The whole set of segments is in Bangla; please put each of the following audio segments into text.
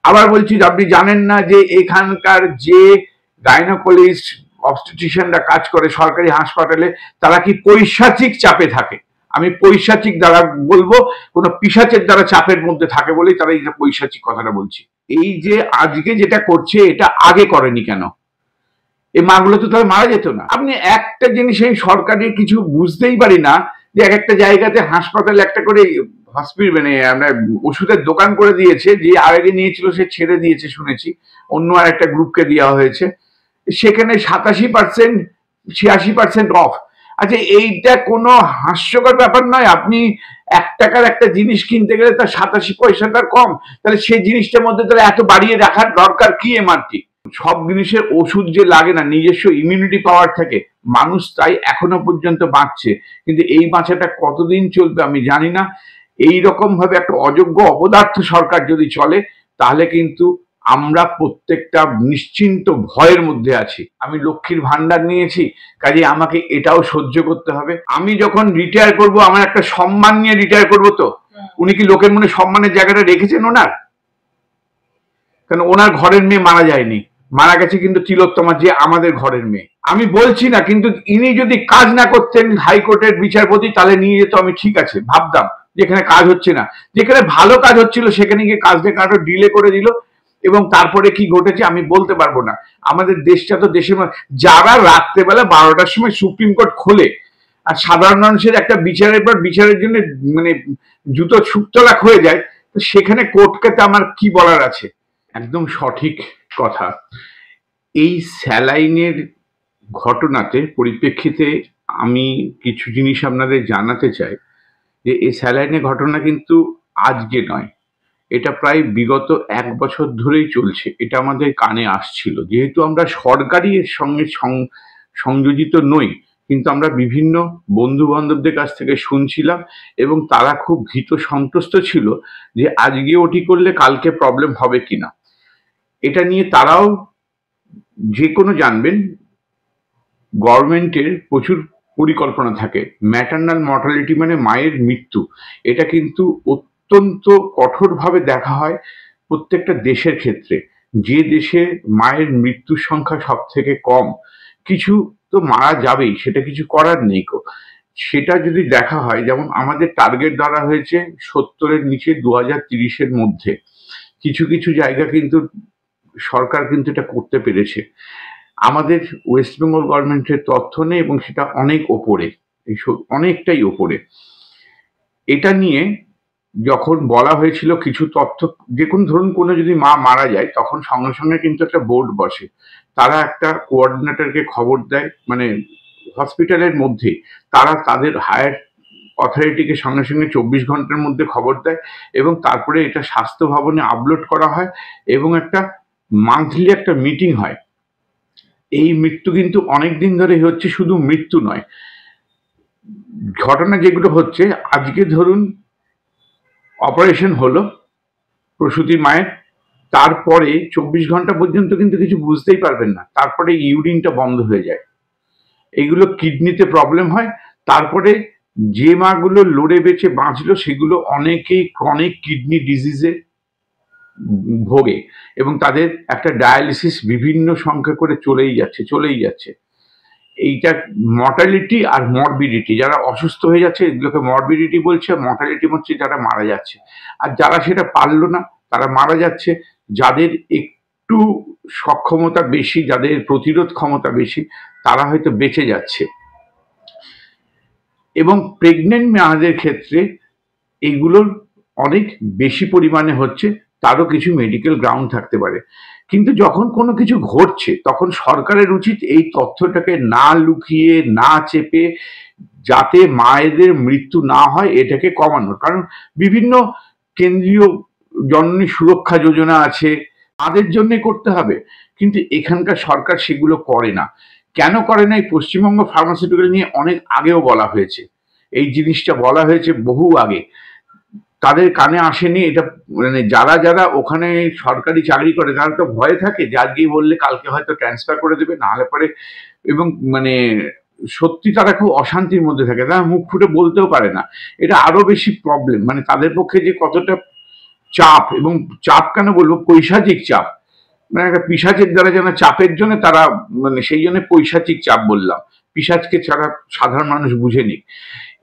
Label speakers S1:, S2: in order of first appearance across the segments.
S1: আবার বলছি, আপনি জানেন না যে এখানকার যে গাইনোকোলজিস্ট অবস্টেট্রিশিয়ানরা কাজ করে সরকারি হাসপাতালে, তারা কি পৈশাচিক চাপে থাকে। আমি পৈশাচিক দ্বারা বলবো, কোনো পিশাচের দ্বারা চাপের মধ্যে থাকে বলেই তারা এই পৈশাচিক কথাটা বলছি। এই যে আজকে যেটা করছে, এটা আগে করেনি কেন? এই মাগুলো তো তাহলে মারা যেত না। আপনি একটা জিনিস এই সরকারি কিছু বুঝতেই পারি না, যে এক একটা জায়গাতে হাসপাতালে একটা করে হসপিটাল মানে আমরা ওষুধের দোকান করে দিয়েছে, যে আগে নিয়েছিল সে ছেড়ে দিয়েছে শুনেছি, অন্য আর একটা গ্রুপকে দেওয়া হয়েছে, সেখানে 87% 86% অফ। আচ্ছা, এইটা কোনো হাস্যকর ব্যাপার নয়? আপনি 1 টাকার একটা জিনিস কিনতে গেলে তার 87 পয়সাটার কম, তাহলে সেই জিনিসটার মধ্যে তাহলে এত বাড়িয়ে রাখার দরকার কি এমআরপি? সব জিনিসের ওষুধ যে লাগে না, নিজস্ব ইমিউনিটি পাওয়ার থাকে, মানুষ তাই এখনো পর্যন্ত বাঁচছে। কিন্তু এই বাঁচাটা কতদিন চলবে আমি জানি না। এই রকম ভাবে একটা অযোগ্য অপদার্থ সরকার যদি চলে, তাহলে কিন্তু আমরা প্রত্যেকটা নিশ্চিন্ত ভয়ের মধ্যে আছি। আমি লক্ষ্মীর ভান্ডার নিয়েছি, কাজে আমাকে এটাও সহ্য করতে হবে। আমি যখন রিটায়ার করব, আমার একটা সম্মান নিয়ে রিটায়ার করবো। তো উনি কি লোকের মনে সম্মানের জায়গাটা রেখেছেন ওনার? কারণ ওনার ঘরের মেয়ে মারা যায়নি, মারা গেছে কিন্তু তিলোত্তমা, যে আমাদের ঘরের মেয়ে। আমি বলছি না, কিন্তু ইনি যদি কাজ না করতেন হাইকোর্টের বিচারপতি, তাহলে নিয়ে যেত, আমি ঠিক আছে ভাবতাম। যেখানে কাজ হচ্ছে না, যেখানে ভালো কাজ হচ্ছিল, সেখানে গিয়ে কাজটা কাটো ডিলে করে দিল। এবং তারপরে কি ঘটেছে আমি বলতে পারবো না। আমাদের দেশটা তো দেশের যারা রাত্রেবেলা 12টার সময় সুপ্রিম কোর্ট খোলে, আর সাধারণ মানুষের একটা বিচারের পর বিচারের জন্য মানে জুতো শুক্তলাখ হয়ে যায়, তো সেখানে কোর্টকে তো আমার কি বলার আছে? একদম সঠিক কথা। এই স্যালাইনের ঘটনাতে পরিপ্রেক্ষিতে আমি কিছু জিনিস আপনাদের জানাতে চাই, যে এই স্যালাইনের ঘটনা কিন্তু আজকে নয়, এটা প্রায় বিগত 1 বছর ধরেই চলছে। এটা আমাদের কানে আসছিল, যেহেতু আমরা সরকারি এর সঙ্গে সংযোজিত নই, কিন্তু আমরা বিভিন্ন বন্ধু বান্ধবদের কাছ থেকে শুনছিলাম, এবং তারা খুব ভীত সন্ত্রস্ত ছিল যে আজকে ওটি করলে কালকে প্রবলেম হবে কিনা। এটা নিয়ে তারাও, যে কোনো জানবেন, গভর্নমেন্টের প্রচুর পরিকল্পনা থাকে। ম্যাটারনাল মর্টালিটি মানে মায়ের মৃত্যু, এটা কিন্তু অত্যন্ত কঠোরভাবে দেখা হয় প্রত্যেকটা দেশের ক্ষেত্রে। যে দেশে মায়ের মৃত্যুর সংখ্যা সব থেকে কম, কিছু তো মারা যাবেই, সেটা কিছু করার নেই। সেটা যদি দেখা হয়, যেমন আমাদের টার্গেট ধরা হয়েছে 70-এর নিচে 2030-এর মধ্যে। কিছু কিছু জায়গা কিন্তু সরকার কিন্তু এটা করতে পেরেছে। আমাদের ওয়েস্ট বেঙ্গল গভর্নমেন্টের তথ্য নেই, এবং সেটা অনেক ওপরে, অনেকটাই ওপরে। এটা নিয়ে যখন বলা হয়েছিল কিছু তথ্য, যে কোনো ধরুন কোনো যদি মা মারা যায়, তখন সঙ্গে সঙ্গে কিন্তু একটা বোর্ড বসে, তারা একটা কোঅর্ডিনেটরকে খবর দেয়, মানে হসপিটালের মধ্যে তারা তাদের হায়ার অথরিটিকে সঙ্গে সঙ্গে 24 ঘন্টার মধ্যে খবর দেয়, এবং তারপরে এটা স্বাস্থ্য ভবনে আপলোড করা হয়, এবং একটা মান্থলি একটা মিটিং হয়। এই মৃত্যু কিন্তু অনেক দিন ধরে হচ্ছে, শুধু মৃত্যু নয়, ঘটনা যেগুলো হচ্ছে, আজকে ধরুন অপারেশন হলো প্রসূতি মায়ের, তারপরে 24 ঘন্টা পর্যন্ত কিন্তু কিছু বুঝতেই পারবেন না, তারপরে ইউরিনটা বন্ধ হয়ে যায়, এগুলো কিডনিতে প্রবলেম হয়। তারপরে যে মাগুলো লড়ে বেঁচে বাঁচলো, সেগুলো অনেকেই ক্রনিক কিডনি ডিজিজে ভোগে, এবং তাদের একটা ডায়ালিসিস বিভিন্ন সংখ্যা করে চলেই যাচ্ছে। এইটা মর্টালিটি আর মরবিডিটি, যারা অসুস্থ হয়ে যাচ্ছে এগুলোকে মরবিডিটি বলছে, মর্টালিটি হচ্ছে যারা মারা যাচ্ছে। আর যারা সেটা পারলো না, তারা মারা যাচ্ছে। যাদের একটু সক্ষমতা বেশি, যাদের প্রতিরোধ ক্ষমতা বেশি, তারা হয়তো বেঁচে যাচ্ছে। এবং প্রেগনেন্ট মায়েদের ক্ষেত্রে এইগুলোর অনেক বেশি পরিমাণে হচ্ছে, তারও কিছু মেডিকেল গ্রাউন্ড থাকতে পারে। কিন্তু যখন কোনো কিছু ঘটছে, তখন সরকারের উচিত এই তথ্যটাকে না লুকিয়ে, না চেপে, যাতে মায়েদের মৃত্যু না হয় এটাকে কমানোর। কারণ বিভিন্ন কেন্দ্রীয় জননী সুরক্ষা যোজনা আছে, তাদের জন্য করতে হবে, কিন্তু এখানকার সরকার সেগুলো করে না। কেন করে না? এই পশ্চিমবঙ্গ ফার্মাসিউটিক্যাল নিয়ে অনেক আগেও বলা হয়েছে, এই জিনিসটা বলা হয়েছে বহু আগে, তাদের কানে আসেনি। এটা মানে যারা যারা ওখানে সরকারি চাকরি করে, তারা তো ভয়ে থাকে যে আজকেই বললে কালকে হয়তো ট্রান্সফার করে দেবে, না হলে পরে, এবং মানে সত্যি তারা খুব অশান্তির মধ্যে থাকে, তারা মুখ ফুটে বলতেও পারে না। এটা আরো বেশি প্রবলেম, মানে তাদের পক্ষে যে কতটা চাপ, এবং চাপ কেন বলবো, পৈশাচিক চাপ, মানে একটা পিশাচের দ্বারা যেন চাপের জন্য তারা, মানে সেই জন্য পৈশাচিক চাপ বললাম, পিশাচকে ছাড়া সাধারণ মানুষ বুঝেনি,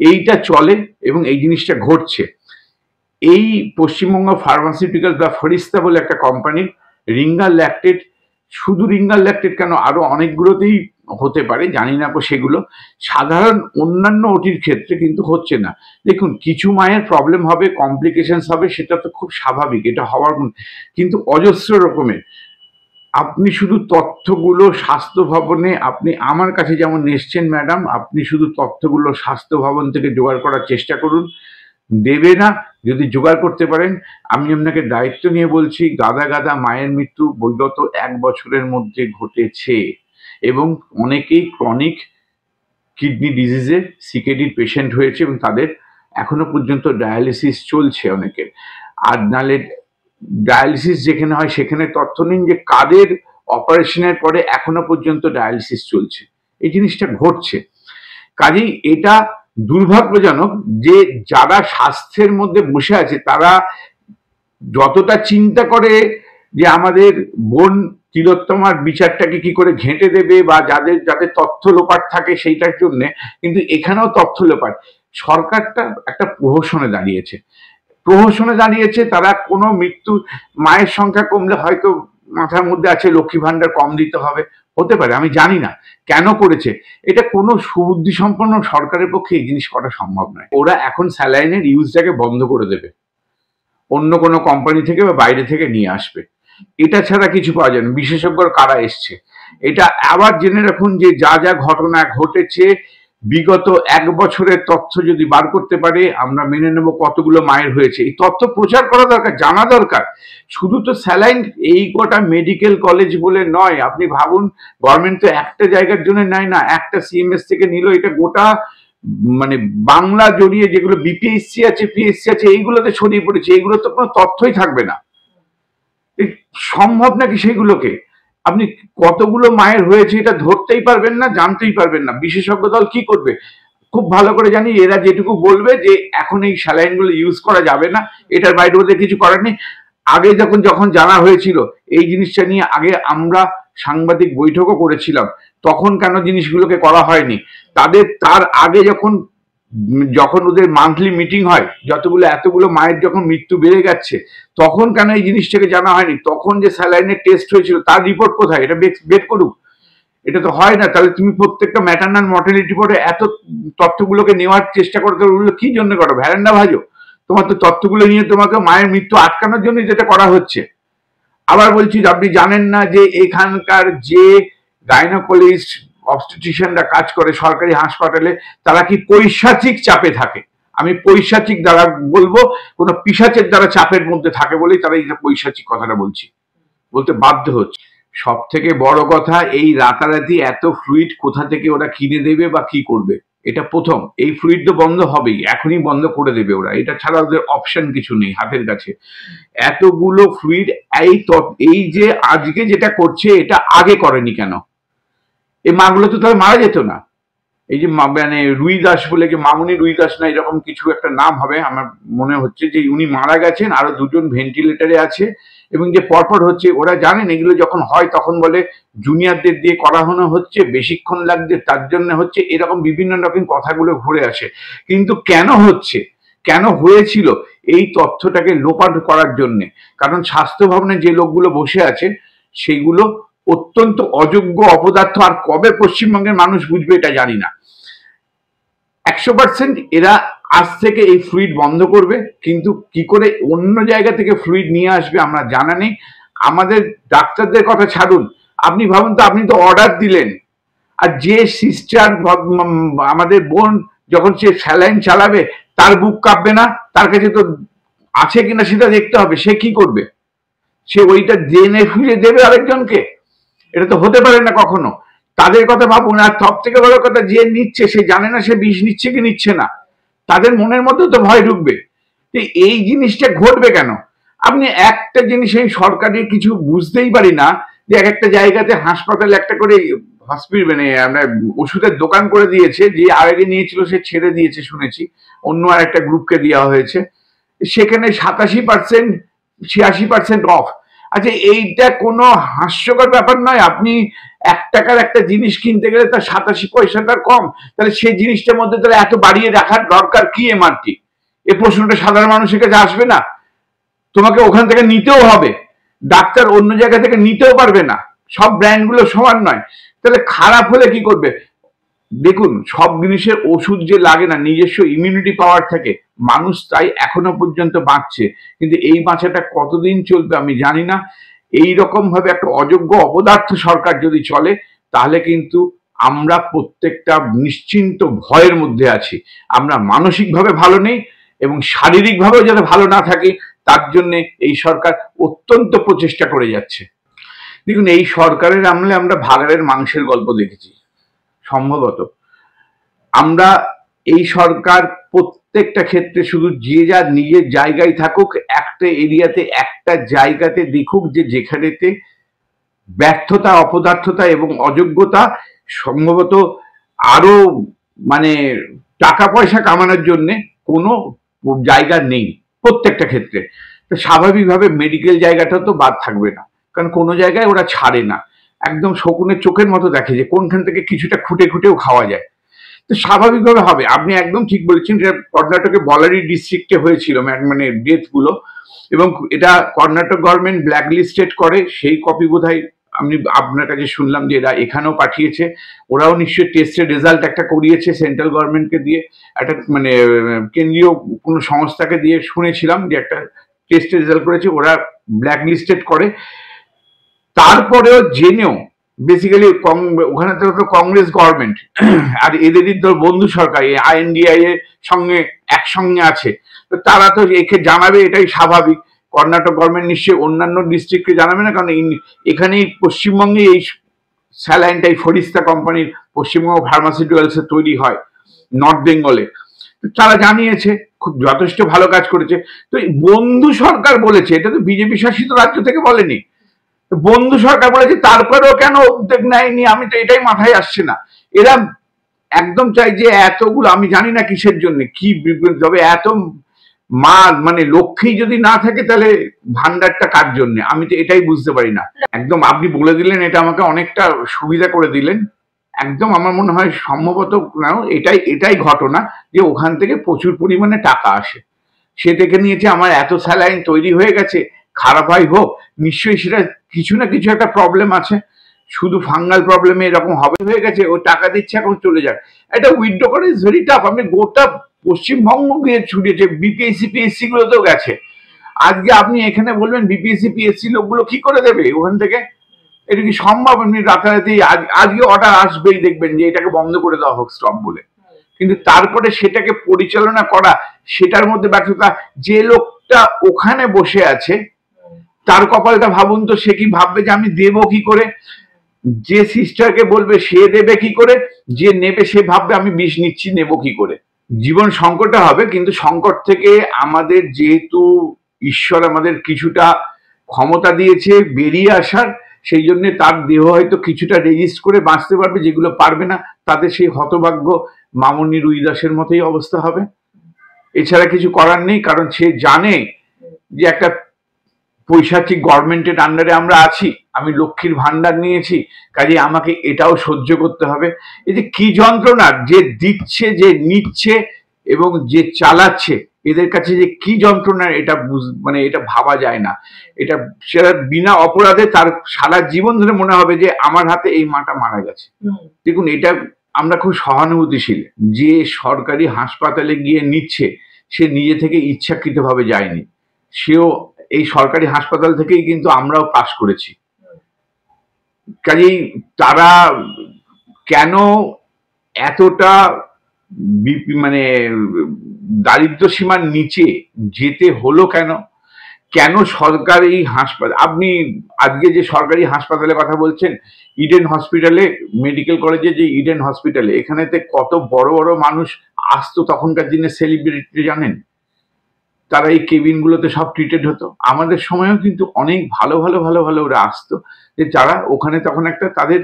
S1: এইটা চলে এবং এই জিনিসটা ঘটছে। এই পশ্চিমবঙ্গ ফার্মাসিউটিক্যাল বা ফরিস্তা বলে একটা কোম্পানির রিঙ্গার ল্যাকটেট, শুধু রিঙ্গার ল্যাকটেট কেন, আরো অনেকগুলোতেই হতে পারে, জানি না সেগুলো, সাধারণ অন্যান্য ওটির ক্ষেত্রে কিন্তু হচ্ছে না। দেখুন, কিছু মায়ের প্রবলেম হবে, কমপ্লিকেশনস হবে, সেটা তো খুব স্বাভাবিক, এটা হওয়ার, কিন্তু অজস্র রকমের। আপনি শুধু তথ্যগুলো স্বাস্থ্য ভবনে, আপনি আমার কাছে যেমন এসছেন ম্যাডাম, আপনি শুধু তথ্যগুলো স্বাস্থ্য ভবন থেকে জোগাড় করার চেষ্টা করুন। দেবে না, যদি জোগাড় করতে পারেন, আমি আপনাকে দায়িত্ব নিয়ে বলছি, গাদা গাদা মায়ের মৃত্যু বিগত 1 বছরের মধ্যে ঘটেছে, এবং অনেকেই ক্রনিক কিডনি ডিজিজে সিকেডির পেশেন্ট হয়েছে, এবং তাদের এখনো পর্যন্ত ডায়ালিসিস চলছে অনেকের। আর নালে ডায়ালিসিস যেখানে হয় সেখানে তথ্য নিন যে কাদের অপারেশনের পরে এখনো পর্যন্ত ডায়ালিসিস চলছে, এই জিনিসটা ঘটছে। কাজেই এটা দুর্ভাগ্যজনক যে যারা স্বাস্থ্যের মধ্যে বসে আছে তারা যতটা চিন্তা করে যে আমাদের বোন তিলোত্তমার বিচারটাকে কি করে ঘেঁটে দেবে, বা যাদের যাদের তথ্য লোপাট থাকে সেইটার জন্য, কিন্তু এখানেও তথ্য লোপাট। সরকারটা একটা প্রহসনে দাঁড়িয়েছে, তারা কোনো মৃত্যু, মায়ের সংখ্যা কমলে হয়তো মাথার মধ্যে আছে লক্ষ্মী ভান্ডার কম দিতে হবে, হতে পারে, আমি জানি না কেন করেছে। এটা কোনো সুবুদ্ধি সম্পন্ন সরকারের পক্ষে এই জিনিস করা সম্ভব নয়। ওরা এখন স্যালাইনের ইউজটাকে বন্ধ করে দেবে, অন্য কোনো কোম্পানি থেকে বা বাইরে থেকে নিয়ে আসবে, এটা ছাড়া কিছু পাওয়া যায় না। বিশেষজ্ঞর কারা এসছে, এটা আবার জেনে রাখুন যে যা যা ঘটনা ঘটেছে বিগত 1 বছরের তথ্য যদি বার করতে পারে, আমরা মেনে নেব কতগুলো মায়ের হয়েছে। এই তথ্য প্রচার করা দরকার, জানা দরকার। শুধু তো স্যালাইন এই গোটা মেডিকেল কলেজ বলে নয়, আপনি ভাবুন গভর্নমেন্ট তো একটা জায়গার জন্য নেয় না, একটা সিএমএস থেকে নিল, এটা গোটা মানে বাংলা জড়িয়ে যেগুলো বিপিএসসি আছে, পিএসসি আছে, এইগুলোতে ছড়িয়ে পড়েছে, এইগুলো তো কোনো তথ্যই থাকবে না। সম্ভব নাকি সেগুলোকে? আপনি কতগুলো মায়ের হয়েছে এটা ধরতেই পারবেন না, জানতেই পারবেন না। বিশেষজ্ঞ দল কি করবে? খুব ভালো করে জানি এরা যেটুকু বলবে যে এখন এই স্যালাইনগুলো ইউজ করা যাবে না, এটার বাইরে ওদের কিছু করার নেই। আগে যখন জানা হয়েছিল এই জিনিসটা নিয়ে, আগে আমরা সাংবাদিক বৈঠকও করেছিলাম, তখন কেন জিনিসগুলোকে করা হয়নি? তার আগে যখন ওদের মান্থলি মিটিং হয়, এতগুলো মায়ের যখন মৃত্যু বেড়ে যাচ্ছে, তখন কেন এই জিনিসটাকে জানা হয়নি? তখন যে স্যালাইনের টেস্ট হয়েছিল তার রিপোর্ট কোথায়? এটা বের করুক। এটা তো হয় না। তাহলে তুমি প্রত্যেকটা ম্যাটারনাল মর্টালিটি রিপোর্টে এত তথ্যগুলোকে নেওয়ার চেষ্টা করতে, ওগুলো কি জন্য করো? ভ্যারেন্ডা ভাজো? তোমার তো তথ্যগুলো নিয়ে তোমাকে মায়ের মৃত্যু আটকানোর জন্য যেটা করা হচ্ছে। আবার বলছি, আপনি জানেন না যে এখানকার যে গাইনোকোলজিস্ট অবস্টেট্রিশিয়ানরা কাজ করে সরকারি হাসপাতালে, তারা কি পৈশাচিক চাপে থাকে? আমি পৈশাচিক দ্বারা বলবো, কোনো পিশাচের দ্বারা চাপের মধ্যে থাকে বলেই তারা এই পৈশাচিক কথাটা বলতে বাধ্য হচ্ছে। সব থেকে বড় কথা, এই রাতারাতি এত ফ্লুইড কোথা থেকে ওরা কিনে দেবে বা কি করবে, এটা প্রথম। এই ফ্লুইড তো বন্ধ হবেই, এখনই বন্ধ করে দেবে ওরা, এটা ছাড়া ওদের অপশন কিছু নেই হাতের কাছে। এতগুলো ফ্লুইড, এই যে আজকে যেটা করছে এটা আগে করেনি কেন? এই মাগুলো তো তাহলে মারা যেত না। এই যে মানে রুই দাস বলে, যে মামুনি রুই দাস না এরকম কিছু একটা নাম হবে আমার মনে হচ্ছে, যে উনি মারা গেছেন, আরো 2 জন ভেন্টিলেটারে আছে, এবং যে পরপর হচ্ছে, ওরা জানেন এগুলো যখন হয় তখন বলে জুনিয়রদের দিয়ে করানো হচ্ছে, বেশিক্ষণ লাগছে তার জন্য হচ্ছে, এরকম বিভিন্ন রকম কথাগুলো ঘুরে আসে। কিন্তু কেন হচ্ছে, কেন হয়েছিল, এই তথ্যটাকে লোপাট করার জন্য। কারণ স্বাস্থ্য ভবনে যে লোকগুলো বসে আছে সেইগুলো অত্যন্ত অযোগ্য অপদার্থ। আর কবে পশ্চিমবঙ্গের মানুষ বুঝবে এটা জানি না। 100% এরা আজ থেকে এই ফ্লুইড বন্ধ করবে, কিন্তু কি করে অন্য জায়গা থেকে ফ্লুইড নিয়ে আসবে আমরা জানা নেই। আমাদের ডাক্তারদের কথা ছাড়ুন, আপনি ভাবুন তো, আপনি তো অর্ডার দিলেন, আর যে সিস্টার আমাদের বোন যখন সে স্যালাইন চালাবে, তার বুক কাঁপবে না? তার কাছে তো আছে কিনা সেটা দেখতে হবে। সে কি করবে? সে ওইটা জেনে ফিরে দেবে আরেকজনকে? এটা তো হতে পারে না কখনো। তাদের কথা ভাবুন। আর সব থেকে বড় কথা, যে নিচ্ছে সে জানে না সে বিষ নিচ্ছে কি নিচ্ছে না, তাদের মনের মধ্যে তো ভয় ঢুকবে। এই জিনিসটা ঘটবে কেন? আপনি একটা জিনিস এই সরকারি কিছু বুঝতেই পারি না, যে এক একটা জায়গাতে হাসপাতালে একটা করে মানে ওষুধের দোকান করে দিয়েছে, যে আগে নিয়েছিল সে ছেড়ে দিয়েছে শুনেছি, অন্য আর একটা গ্রুপকে দেওয়া হয়েছে। সেখানে 87% 86% অফ। আচ্ছা, এইটা কোনো হাস্যকর ব্যাপার নয়? আপনি 1 টাকার একটা জিনিস কিনতে গেলে তার 87 পয়সা তার কম, তাহলে সেই জিনিসটার মধ্যে তাহলে এত বাড়িয়ে রাখার দরকার কি এমআরপি? এই প্রশ্নটা সাধারণ মানুষের কাছে আসবে না? তোমাকে ওখান থেকে নিতেও হবে, ডাক্তার অন্য জায়গা থেকে নিতেও পারবে না, সব ব্র্যান্ডগুলো সমান নয়। তাহলে খারাপ হলে কি করবে? দেখুন, সব জিনিসের ওষুধ যে লাগে না, নিজস্ব ইমিউনিটি পাওয়ার থাকে, মানুষ তাই এখনো পর্যন্ত বাঁচছে। কিন্তু এই বাঁচাটা কতদিন চলবে আমি জানি না। এই রকম ভাবে একটা অযোগ্য অপদার্থ সরকার যদি চলে, তাহলে কিন্তু আমরা প্রত্যেকটা নিশ্চিন্ত ভয়ের মধ্যে আছি। আমরা মানসিকভাবে ভালো নেই এবং শারীরিকভাবেও যাতে ভালো না থাকি, তার জন্য এই সরকার অত্যন্ত প্রচেষ্টা করে যাচ্ছে। দেখুন, এই সরকারের আমলে আমরা ভাগাড়ের মাংসের গল্প দেখেছি সম্ভবত। আমরা এই সরকার প্রত্যেকটা ক্ষেত্রে শুধু যে যার নিজের জায়গায় থাকুক, একটা এরিয়াতে একটা জায়গাতে দেখুক যে যেখানেতে ব্যর্থতা, অপদার্থতা এবং অযোগ্যতা সম্ভবত আরো মানে টাকা পয়সা কামানোর জন্য কোনো জায়গা নেই প্রত্যেকটা ক্ষেত্রে। তো স্বাভাবিকভাবে মেডিকেল জায়গাটা তো বাদ থাকবে না, কারণ কোনো জায়গায় ওরা ছাড়ে না, একদম শকুনের চোখের মতো দেখে যে কোনখান থেকে কিছুটা খুঁটে খুঁটেও খাওয়া যায়। তো স্বাভাবিকভাবে হবে। আপনি একদম ঠিক বলেছেন, এটা কর্ণাটকে বলারি ডিস্ট্রিক্টে হয়েছিল মানে ডেথ গুলো, এবং এটা কর্ণাটক গভর্নমেন্ট ব্ল্যাক লিস্টেড করে, সেই কপি বোধহয় আমি আপনার কাছে শুনলাম যে এরা এখানেও পাঠিয়েছে। ওরাও নিশ্চয়ই টেস্টের রেজাল্ট একটা করিয়েছে সেন্ট্রাল গভর্নমেন্টকে দিয়ে, একটা মানে কেন্দ্রীয় কোনো সংস্থাকে দিয়ে শুনেছিলাম যে একটা টেস্টের রেজাল্ট করেছে, ওরা ব্ল্যাক লিস্টেড করে। তারপরেও জেনেও বেসিক্যালি ওখানে তো কংগ্রেস গভর্নমেন্ট আর এদেরই তো বন্ধু সরকার আইএনডিআই এর সঙ্গে একসঙ্গে আছে, তো তারা তো একে জানাবে, এটাই স্বাভাবিক। কর্ণাটক গভর্নমেন্ট নিশ্চয়ই অন্যান্য ডিস্ট্রিক্টকে জানাবে না, কারণ এখানেই পশ্চিমবঙ্গে এই স্যালাইনটাই ফরিস্তা কোম্পানির পশ্চিমবঙ্গ ফার্মাসিউটিক্যালস এ তৈরি হয় নর্থ বেঙ্গলে। তারা জানিয়েছে, খুব যথেষ্ট ভালো কাজ করেছে। তো বন্ধু সরকার বলেছে, এটা তো বিজেপি শাসিত রাজ্য থেকে বলেনি, বন্ধু সরকার বলেছে, তারপরেও কেন উদ্যোগ নেয়নি? আমি তো এটাই মাথায় আসছে না। এরা একদম চাই যে এতগুলো, আমি জানি না কিসের জন্য, কি তবে এত মা মানে লক্ষ্মী যদি না থাকে তাহলে ভান্ডারটা কার জন্য, আমি তো এটাই বুঝতে পারি না। একদম আপনি বলে দিলেন, এটা আমাকে অনেকটা সুবিধা করে দিলেন। একদম আমার মনে হয় সম্ভবত এটাই এটাই ঘটনা, যে ওখান থেকে প্রচুর পরিমাণে টাকা আসে। সে দেখে নিয়েছে আমার এত স্যালাইন তৈরি হয়ে গেছে, খারাপ হয় হোক, নিশ্চয়ই সেটা কিছু না কিছু একটা প্রবলেম আছে। শুধু ফাঙ্গাল প্রবলেমে এরকম হবে হয়ে গেছে, ও টাকা দিচ্ছে এখন চলে যাক। এটা উইথড্র করা ইজ ভেরি টাফ। আপনি গোটা পশ্চিমবঙ্গ গিয়ে ছুটিয়েছে, বিপিএসসি পিএসসি গুলোতেও গেছে। আজকে আপনি এখানে বলবেন বিপিএসসি পিএসসি লোকগুলো কি করে দেবে ওখান থেকে? এটা কি সম্ভব? আপনি রাতারাতি আজকে অর্ডার আসবেই, দেখবেন যে এটাকে বন্ধ করে দেওয়া হোক স্টপ বলে, কিন্তু তারপরে সেটাকে পরিচালনা করা, সেটার মধ্যে ব্যর্থতা। যে লোকটা ওখানে বসে আছে তার কপালটা ভাবুন তো, সে কি ভাববে যে আমি দেবো কি করে? যে সিস্টারকে বলবে সে দেবে কি করে? যে নেবে সে ভাববে আমি বিষ নিচ্ছি, নেবো কি করে? জীবন সংকটে হবে, কিন্তু সংকট থেকে আমাদের যেহেতু ঈশ্বর আমাদের কিছুটা ক্ষমতা দিয়েছে বেরিয়ে আসার, সেই জন্য তার দেহ হয়তো কিছুটা রেজিস্ট করে বাঁচতে পারবে, যেগুলো পারবে না তাদের সেই হতভাগ্য মামনি রুইদাসের মতোই অবস্থা হবে। এছাড়া কিছু করার নেই, কারণ সে জানে যে একটা পৈশাচিক গভর্নমেন্টের আন্ডারে আমরা আছি, আমি লক্ষ্মীর ভান্ডার নিয়েছি, কাজে আমাকে এটাও সহ্য করতে হবে। এই যে কি যন্ত্রণা, যে দিচ্ছে, যে নিচ্ছে এবং যে চালাচ্ছে, এদের কাছে যে কি যন্ত্রণা, এটা মানে এটা ভাবা যায় না। এটা সেটা বিনা অপরাধে তার সারা জীবন ধরে মনে হবে যে আমার হাতে এই মাটা মারা গেছে। দেখুন, এটা আমরা খুব সহানুভূতিশীল। যে সরকারি হাসপাতালে গিয়ে নিচ্ছে, সে নিজে থেকে ইচ্ছাকৃতভাবে যায়নি, সেও এই সরকারি হাসপাতাল থেকেই কিন্তু আমরাও পাস করেছি। কাজেই তারা কেন এতটা মানে দারিদ্র সীমার নিচে যেতে হলো, কেন কেন সরকারি হাসপাতাল? আপনি আজকে যে সরকারি হাসপাতালের কথা বলছেন, ইডেন হসপিটালে, মেডিকেল কলেজে যে ইডেন হসপিটালে, এখানেতে কত বড় বড় মানুষ আসতো তখনকার দিনে, সেলিব্রিটি জানেন, তারা এই কেবিন গুলোতে সব ট্রিটেড হতো। আমাদের সময়ও কিন্তু অনেক ভালো ভালো ভালো ভালো ওরা আসতো, যে যারা ওখানে তখন একটা তাদের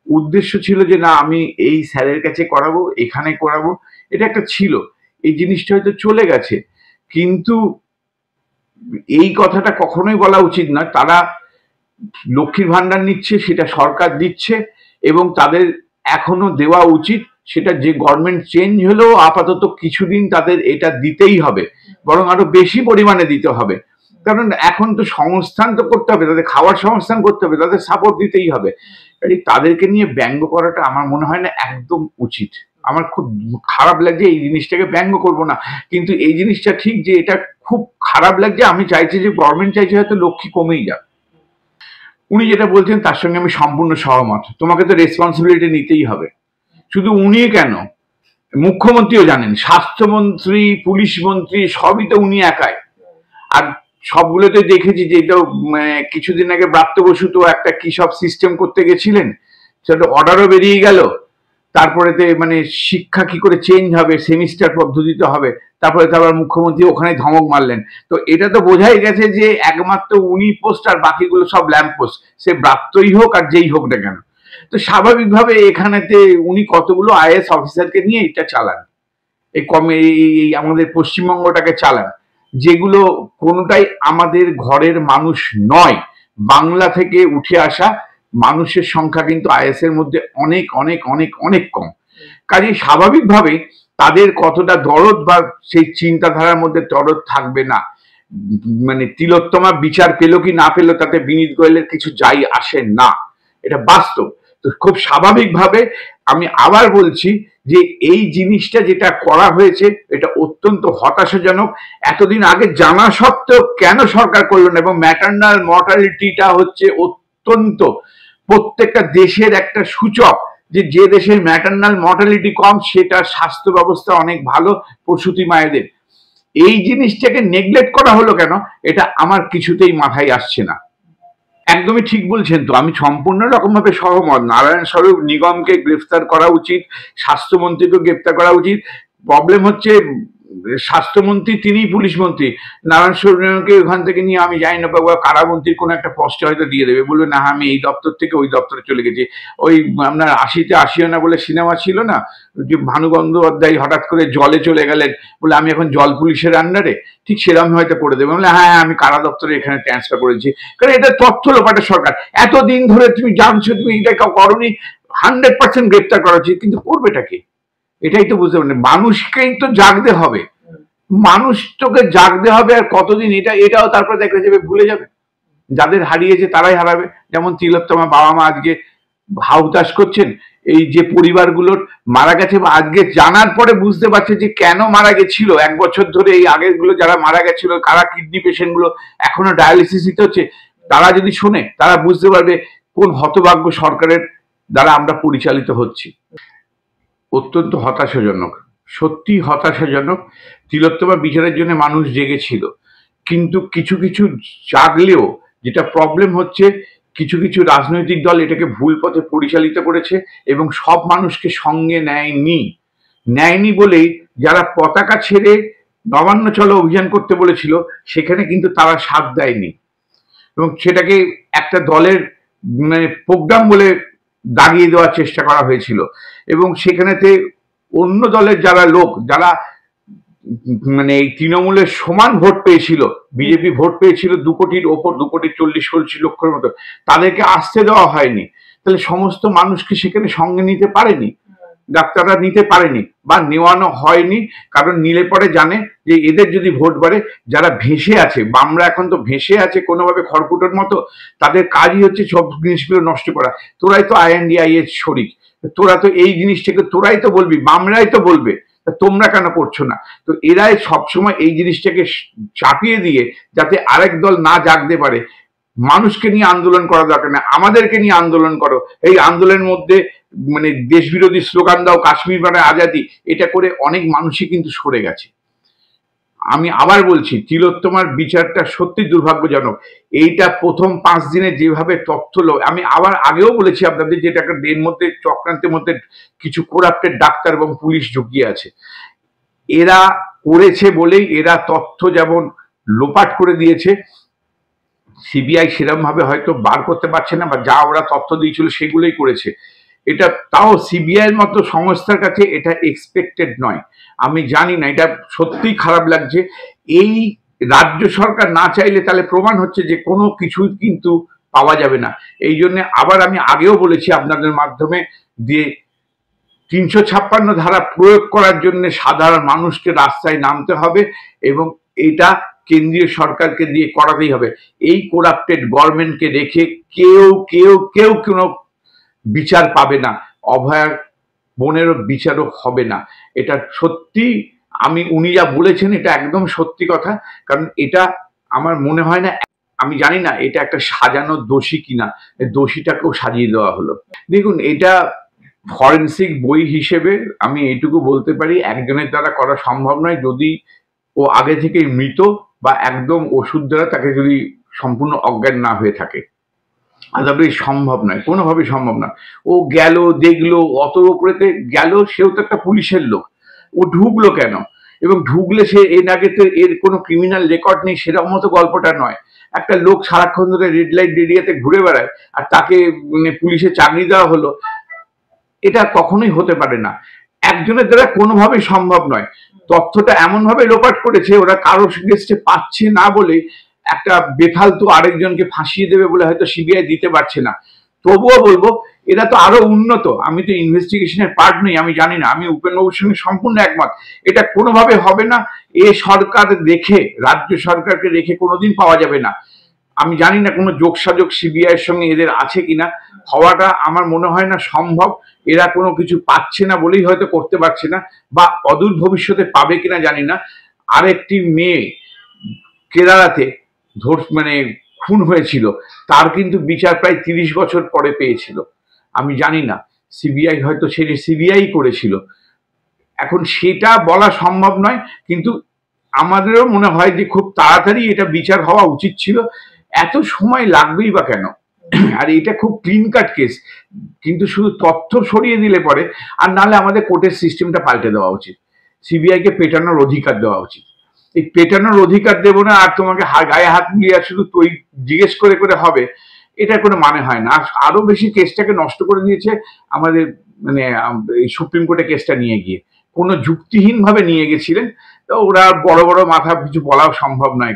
S1: উদ্দেশ্য ছিল যে না আমি এই স্যারের কাছে করাবো, এখানে করাবো, এটা একটা ছিল। এই জিনিসটা হয়তো চলে গেছে, কিন্তু এই কথাটা কখনোই বলা উচিত নয়। তারা লক্ষ্মীর ভান্ডার নিচ্ছে, সেটা সরকার দিচ্ছে এবং তাদের এখনো দেওয়া উচিত। সেটা যে গভর্নমেন্ট চেঞ্জ হলেও আপাতত কিছুদিন তাদের এটা দিতেই হবে, বরং আরো বেশি পরিমাণে দিতে হবে। কারণ এখন তো সংস্থান তো করতে হবে, তাদের খাওয়ার সংস্থান করতে হবে, তাদের সাপোর্ট দিতেই হবে। তাদেরকে নিয়ে ব্যঙ্গ করাটা আমার মনে হয় না একদম উচিত। আমার খুব খারাপ লাগছে, এই জিনিসটাকে ব্যঙ্গ করব না, কিন্তু এই জিনিসটা ঠিক যে এটা খুব খারাপ লাগছে। আমি চাইছি যে গভর্নমেন্ট চাইছে হয়তো লক্ষ্মী কমেই যাক। উনি যেটা বলছেন তার সঙ্গে আমি সম্পূর্ণ সহমত। তোমাকে তো রেসপন্সিবিলিটি নিতেই হবে। শুধু উনি কেন, মুখ্যমন্ত্রীও জানেন, স্বাস্থ্যমন্ত্রী, পুলিশ মন্ত্রী, সবই তো উনি একাই। আর সবগুলোতে দেখেছি যে এটা কিছুদিন আগে ব্রাত্য বসু তো একটা কি সব সিস্টেম করতে গেছিলেন, সেটা অর্ডারও বেরিয়ে গেল। তারপরে শিক্ষা কি করে চেঞ্জ হবে, সেমিস্টার পদ্ধতিতে হবে, তারপরে তো আবার মুখ্যমন্ত্রী ওখানে ধমক মারলেন। তো এটা তো বোঝাই গেছে যে একমাত্র উনি পোস্ট আর বাকিগুলো সব ল্যাম্প পোস্ট, সে ব্রাত্যই হোক আর যেই হোক না কেন। তো স্বাভাবিকভাবে এখানেতে উনি কতগুলো আইএস অফিসারকে নিয়ে এটা চালান, এই আমাদের পশ্চিমবঙ্গটাকে চালান, যেগুলো কোনোটাই আমাদের ঘরের মানুষ নয়। বাংলা থেকে উঠে আসা মানুষের সংখ্যা কিন্তু আইএস এর মধ্যে অনেক অনেক অনেক অনেক কম। কাজে স্বাভাবিকভাবে তাদের কতটা দরদ বা সেই চিন্তাধারার মধ্যে দরদ থাকবে না। তিলোত্তমা বিচার পেল কি না পেল তাতে বিনীত গোয়েলের কিছু যাই আসে না, এটা বাস্তব। তো খুব স্বাভাবিকভাবে আমি আবার বলছি যে এই জিনিসটা যেটা করা হয়েছে এটা অত্যন্ত হতাশাজনক। এতদিন আগে জানা সত্ত্বেও কেন সরকার করলো না? এবং ম্যাটারনাল মর্টালিটিটা হচ্ছে অত্যন্ত, প্রত্যেকটা দেশের একটা সূচক যে যে দেশের ম্যাটারনাল মর্টালিটি কম সেটার স্বাস্থ্য ব্যবস্থা অনেক ভালো প্রসূতি মায়েদের। এই জিনিসটাকে নেগলেক্ট করা হলো কেন, এটা আমার কিছুতেই মাথায় আসছে না। একদমই ঠিক বলছেন। তো আমি সম্পূর্ণ রকম ভাবে সহমত। নারায়ণ স্বরূপ নিগমকে গ্রেফতার করা উচিত, স্বাস্থ্যমন্ত্রীকে গ্রেফতার করা উচিত। প্রবলেম হচ্ছে স্বাস্থ্যমন্ত্রী তিনিই পুলিশ মন্ত্রী, নারায়ণ স্বরূপকে ওখান থেকে নিয়ে আমি জানি না কারামন্ত্রীর কোনো একটা পোস্টে হয়তো দিয়ে দেবে, বলবে না আমি এই দপ্তর থেকে ওই দপ্তরে চলে গেছি। ওই আপনার আশিতে আসিও না বলে সিনেমা ছিল না, যে ভানু বন্দ্যোপাধ্যায় হঠাৎ করে জলে চলে গেলেন, বলে আমি এখন জল পুলিশের আন্ডারে, ঠিক সেরকম হয়তো করে দেবে, বলে হ্যাঁ আমি কারা দপ্তরে এখানে ট্রান্সফার করেছি। কারণ এটা তথ্য লোপাটের সরকার, এতদিন ধরে তুমি জানছো, তুমি এটা করনি, 100% গ্রেপ্তার করা উচিত, কিন্তু করবেটা কি? এটাই তো বুঝতে পারেন। মানুষকেই তো জাগতে হবে, মানুষ তোকে জাগতে হবে। আর কতদিন এটাও তারপরে দেখা যাবে ভুলে যাবে। যাদের হারিয়েছে তারাই হারাবে। যেমন তিলোত্তমা বাবা মা আজকে হাউতাস করছেন, এই যে পরিবারগুলোর মারা গেছে বা আজকে জানার পরে বুঝতে পারছে যে কেন মারা গেছিল। 1 বছর ধরে এই আগের গুলো যারা মারা গেছিল, কারা কিডনি পেশেন্ট গুলো এখনো ডায়ালিসিস দিতে হচ্ছে, তারা যদি শোনে তারা বুঝতে পারবে কোন হতভাগ্য সরকারের দ্বারা আমরা পরিচালিত হচ্ছি। অত্যন্ত হতাশাজনক, সত্যি হতাশাজনক। তিলোত্তমা বিচারের জন্য মানুষ জেগেছিল, কিন্তু কিছু কিছু জাগলেও যেটা প্রবলেম হচ্ছে, কিছু কিছু রাজনৈতিক দল এটাকে ভুল পথে পরিচালিত করেছে এবং সব মানুষকে সঙ্গে নেয়নি বলেই যারা পতাকা ছেড়ে নবান্ন চলো অভিযান করতে বলেছিল সেখানে কিন্তু তারা সাথ দেয়নি এবং সেটাকে একটা দলের প্রোগ্রাম বলে দাগিয়ে দেওয়ার চেষ্টা করা হয়েছিল। এবং সেখানেতে অন্য দলের যারা লোক, যারা এই তৃণমূলের সমান ভোট পেয়েছিল, বিজেপি ভোট পেয়েছিল 2 কোটির ওপর, 2,40,00,000 মতো, তাদেরকে আসতে দেওয়া হয়নি। তাহলে সমস্ত মানুষকে সেখানে সঙ্গে নিতে পারেনি, ডাক্তাররা নিতে পারেনি বা নেওয়ানো হয়নি। কারণ নিলে পরে জানে যে এদের যদি ভোট বাড়ে, যারা ভেসে আছে, বামরা এখন তো ভেসে আছে কোনোভাবে খড়কুটোর মতো, তাদের কাজই হচ্ছে সব জিনিসগুলো নষ্ট করা। তোরাই তো INDI এর শরিক, তোরা তো এই জিনিসটাকে তোরাই তো বলবি, বামরাই তো বলবে, তোমরা কেন করছো না? তো এরাই সবসময় এই জিনিসটাকে চাপিয়ে দিয়ে যাতে আরেক দল না জাগতে পারে। মানুষকে নিয়ে আন্দোলন করা দরকার না, আমাদেরকে নিয়ে আন্দোলন করো। এই আন্দোলনের মধ্যে দেশ বিরোধী স্লোগান দাও, কাশ্মীর মানে আজাদি, এটা করে অনেক মানুষই কিন্তু সরে গেছে। আমি আবার বলছি, তিলোত্তমার বিচারটা সত্যি দুর্ভাগ্যজনক। এইটা প্রথম 5 দিনে যেভাবে তথ্য আমি আবার আগেও বলেছি আপনাদের, যেটা এর মধ্যে চক্রান্তের মধ্যে কিছু করাপ্টেড ডাক্তার এবং পুলিশ ঢুকিয়ে আছে। এরা করেছে বলেই এরা তথ্য যেমন লোপাট করে দিয়েছে, সিবিআই সেরকম ভাবে হয়তো বার করতে পারছে না, বা যা ওরা তথ্য দিয়েছিল সেগুলোই করেছে। এটা তাও সিবিআই এর মতো সংস্থার কাছে এটা এক্সপেক্টেড নয়। আমি জানি না, এটা সত্যিই খারাপ লাগছে। এই রাজ্য সরকার না চাইলে তাহলে প্রমাণ হচ্ছে যে কোনো কিছুই কিন্তু পাওয়া যাবে না। এই জন্য আবার আমি আগেও বলেছি আপনাদের মাধ্যমে দিয়ে 356 ধারা প্রয়োগ করার জন্য সাধারণ মানুষকে রাস্তায় নামতে হবে এবং এটা কেন্দ্রীয় সরকারকে দিয়ে করাতেই হবে। এই করাপ্টেড গভর্নমেন্টকে রেখে কেউ কোনো বিচার পাবে না, অভয়ার বোনেরও বিচারও হবে না। এটা সত্যি, উনি যা বলেছেন এটা একদম সত্যি কথা। কারণ এটা আমার মনে হয় না, আমি জানি না এটা একটা সাজানো দোষী কিনা, দোষীটাকেও সাজিয়ে দেওয়া হলো। দেখুন, এটা ফরেন্সিক বই হিসেবে আমি এইটুকু বলতে পারি, একজনের দ্বারা করা সম্ভব নয় যদি ও আগে থেকেই মৃত বা একদম ওষুধ দ্বারা তাকে যদি সম্পূর্ণ অজ্ঞান না হয়ে থাকে। আদারওয়াইজ সম্ভব নয়, কোনোভাবেই সম্ভব না। ও গেল, দেখলো, অত উপরেতে গেল, সেও তো একটা পুলিশের লোক, ও ঢুকলো কেন? এবং ঢুকলে সে এর আগে তো এর কোনো ক্রিমিনাল রেকর্ড নেই, সেরকম মতো গল্পটা নয়। একটা লোক সারাক্ষণ ধরে রেড লাইট এরিয়াতে ঘুরে বেড়ায় আর তাকে পুলিশে চাকরি দেওয়া হলো, এটা কখনোই হতে পারে না। একজনের দ্বারা কোনোভাবেই সম্ভব নয়। তথ্যটা এমন ভাবে লোপাট করেছে, ওরা কারো গেস্টে পাচ্ছে না বলে একটা বেফালতু আরেকজনকে ফাঁসিয়ে দেবে বলে হয়তো সিবিআই দিতে পারছে না। তবুও বলবো এরা তো আরো উন্নত। আমি তো ইনভেস্টিগেশনের পার্ট নই, আমি জানি না। আমি উপেন্দ্রবাবুর সঙ্গে সম্পূর্ণ একমত, এটা কোনোভাবে হবে না। এ সরকার রেখে, রাজ্য সরকারকে রেখে কোনোদিন পাওয়া যাবে না। আমি জানি না কোনো যোগসাযোগ সিবিআই এর সঙ্গে এদের আছে কিনা, হওয়াটা আমার মনে হয় না সম্ভব। এরা কোনো কিছু পাচ্ছে না বলেই হয়তো করতে পারছে না, বা অদূর ভবিষ্যতে পাবে কিনা জানি না। আরেকটি মেয়ে কেরালাতে খুন হয়েছিল, তার কিন্তু বিচার প্রায় 30 বছর পরে পেয়েছিল। আমি জানি না, সিবিআই হয়তো সেটা সিবিআই করেছিল, এখন সেটা বলা সম্ভব নয়। কিন্তু আমাদেরও মনে হয় যে খুব তাড়াতাড়ি এটা বিচার হওয়া উচিত ছিল। এত সময় লাগবেই বা কেন? আর এটা খুব ক্লিন কাট কেস, কিন্তু শুধু তথ্য সরিয়ে দিলে পরে, আর নাহলে আমাদের কোর্টের সিস্টেমটা পাল্টে দেওয়া উচিত। সিবিআই কে পেটানোর অধিকার দেওয়া উচিত। এই পেটানোর অধিকার দেবো না আর তোমাকে গায়ে হাত মিলিয়ে শুধু তুই জিজ্ঞেস করে করে হবে, এটা কোনো মানে হয় না। আরো বেশি কেসটাকে নষ্ট করে দিয়েছে আমাদের সুপ্রিম কোর্টে কেসটা নিয়ে গিয়ে, কোনো যুক্তিহীন ভাবে নিয়ে গেছিলেন। তো ওরা বড় বড় মাথা কিছু বলাও সম্ভব নয়।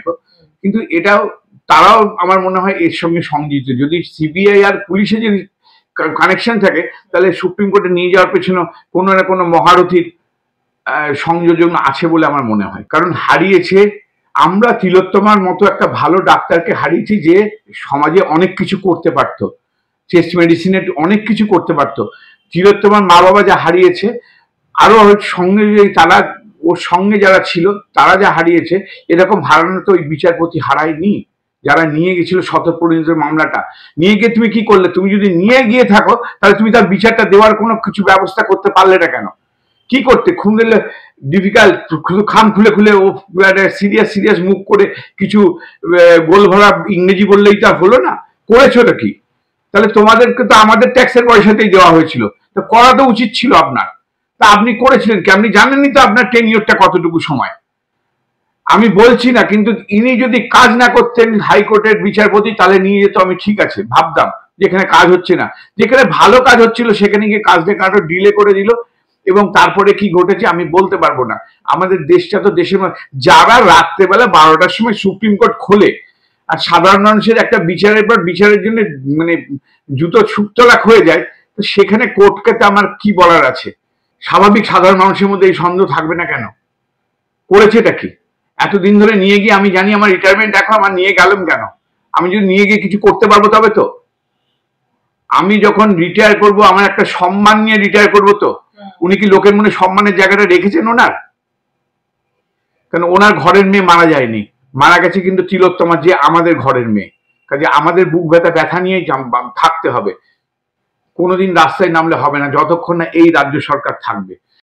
S1: কিন্তু এটাও তারাও আমার মনে হয় এর সঙ্গে সংযুক্ত। যদি সিবিআই আর পুলিশে যদি কানেকশন থাকে, তাহলে সুপ্রিম কোর্টে নিয়ে যাওয়ার পেছনে কোনো না কোনো মহারথীর সংযোজন আছে বলে আমার মনে হয়। কারণ হারিয়েছে, আমরা তিলোত্তমার মতো একটা ভালো ডাক্তারকে হারিয়েছি যে সমাজে অনেক কিছু করতে পারতো, চেস্ট মেডিসিনে অনেক কিছু করতে পারতো। তিলোত্তমার মা বাবা যা হারিয়েছে, আরো সঙ্গে তারা ওর সঙ্গে যারা ছিল তারা যা হারিয়েছে, এরকম হারানো তো ওই বিচারপতি হারায়নি যারা নিয়ে গেছিল শতপরিণত মামলাটা। নিয়ে গিয়ে তুমি কি করলে? তুমি যদি নিয়ে গিয়ে থাকো তাহলে তুমি তার বিচারটা দেওয়ার কোনো কিছু ব্যবস্থা করতে পারলে না কেন? কি করতে? খুন দিলে ডিফিকাল্ট, শুধু খাম খুলে খুলে ও সিরিয়াস মুখ করে কিছু গোল ভরা ইংরেজি বললেই তা হলো না? করেছোটা কি? তাহলে তোমাদেরকে তো আমাদের ট্যাক্সের পয়সাতেই দেওয়া হয়েছিল, তো করা তো উচিত ছিল আপনার। তা আপনি করেছিলেন কি? আপনি জানেনই তো আপনার টেনিয়রটা কতটুকু সময়। আমি বলছি না, কিন্তু ইনি যদি কাজ না করতেন হাইকোর্টের বিচারপতি, তাহলে নিয়ে যেত, আমি ঠিক আছে ভাবতাম। যেখানে কাজ হচ্ছে না, যেখানে ভালো কাজ হচ্ছিল, সেখানে গিয়ে কাজটা কাটো ডিলে করে দিল। এবং তারপরে কি ঘটেছে আমি বলতে পারবো না। আমাদের দেশটা তো দেশের, যারা রাত্রেবেলা 12টার সময় সুপ্রিম কোর্ট খোলে আর সাধারণ মানুষের একটা বিচারের পর বিচারের জন্য জুতো শুকতলাক হয়ে যায়, তো সেখানে কোর্টকে তো আমার কি বলার আছে? স্বাভাবিক সাধারণ মানুষের মধ্যে এই সন্দেহ থাকবে না কেন? করেছেটা কি? এতদিন ধরে নিয়ে গিয়ে, আমি জানি আমার রিটায়ারমেন্ট এখন, আমার নিয়ে গেলাম কেন? আমি যদি নিয়ে গিয়ে কিছু করতে পারবো তবে তো। আমি যখন রিটায়ার করব, আমার একটা সম্মান নিয়ে রিটায়ার করবো তো। উনি কি লোকের মনে সম্মানের জায়গাটা রেখেছেন ওনার? কারণ ওনার ঘরের মেয়ে মারা যায়নি, মারা গেছে কিন্তু তিলোত্তমা, যে আমাদের ঘরের মেয়ে। কাজে আমাদের বুক ব্যথা নিয়েই থাকতে হবে। কোনোদিন রাস্তায় নামলে হবে না যতক্ষণ না এই রাজ্য সরকার থাকবে।